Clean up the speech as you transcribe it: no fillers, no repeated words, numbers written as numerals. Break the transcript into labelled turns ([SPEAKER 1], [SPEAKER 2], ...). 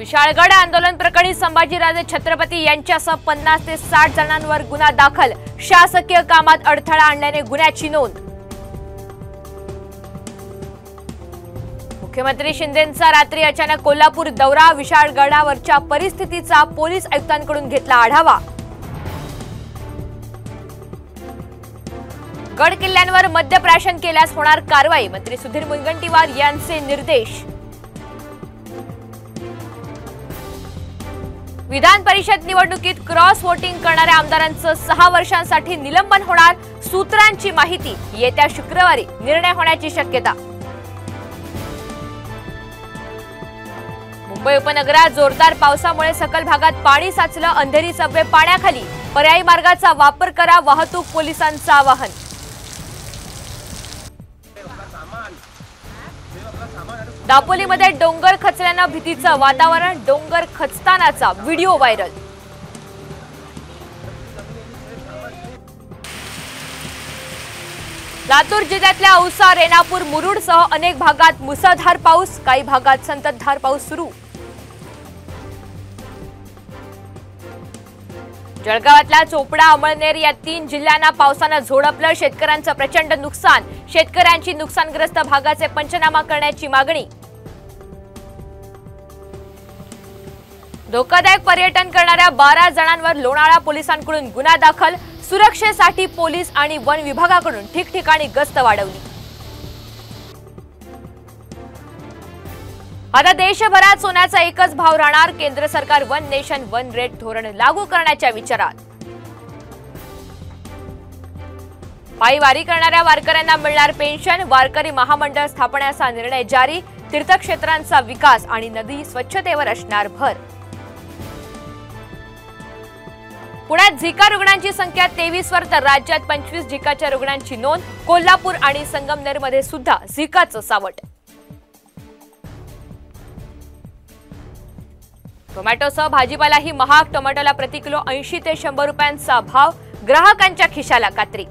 [SPEAKER 1] विशाळगड आंदोलन प्रकरणी संभाजीराजे छत्रपती यांच्यासह 50 ते 60 जणांवर गुन्हा दाखल। शासकीय कामात अडथळा आणल्याने गुन्ह्याची नोंद। मुख्यमंत्री शिंदेंचा रात्री अचानक कोल्हापूर दौरा। विशाळगडावरच्या परिस्थितीचा पोलीस आयुक्तांकडून घेतला आढावा। गड किल्ल्यांवर मद्यप्राशन केल्यास होणार कारवाई। मंत्री सुधीर मुनगंटीवार यांचे निर्देश। विधान परिषद निवडणुकीत क्रॉस वोटिंग करणाऱ्या आमदारांचं 6 वर्षांसाठी निलंबन होणार। सूत्रांची माहिती, येत्या शुक्रवारी निर्णय होण्याची शक्यता। मुंबई उपनगरात जोरदार पावसामुळे सखल भागात पाणी साचलं। अंधेरी सबवे पाण्याखाली, पर्यायी मार्गाचा वापर करा, वाहतूक पोलिसांचं आवाहन। दापोलीमध्ये डोंगर खचल्यानं भीतीचं वातावरण। डोंगर खचतानाचा व्हिडिओ व्हायरल। लातूर जिल्ह्यातल्या औसा, रेणापूर, मुरुडसह अनेक भागात मुसळधार पाऊस। काही भागात संततधार पाऊस सुरू। जळगावातल्या चोपडा, अमळनेर या 3 जिल्ह्यांना पावसानं झोडपलं। शेतकऱ्यांचं प्रचंड नुकसान। शेतकऱ्यांची नुकसानग्रस्त भागाचे पंचनामा करण्याची मागणी। धोकादायक पर्यटन करणाऱ्या 12 जणांवर लोणाळा पोलिसांकडून गुन्हा दाखल। सुरक्षेसाठी पोलीस आणि वन विभागाकडून ठिकठिकाणी गस्त वाढवली। आता देशभरात सोन्याचा एकच भाव राहणार। केंद्र सरकार वन नेशन वन रेट धोरण लागू करण्याच्या विचारात। पायी वारी करणाऱ्या वारकऱ्यांना मिळणार पेन्शन। वारकरी महामंडळ स्थापण्याचा निर्णय जारी। तीर्थक्षेत्रांचा विकास आणि नदी स्वच्छतेवर असणार भर। पुण्यात झिका रुग्णांची संख्या 23 वर, तर राज्यात 25 झिकाच्या रुग्णांची नोंद। कोल्हापूर आणि संगमनेरमध्ये सुद्धा झिकाचं सावट। टोमॅटोसह भाजीपालाही महाग। टोमॅटोला प्रति किलो 80 ते 100 रुपयांचा भाव। ग्राहकांच्या खिशाला कात्री।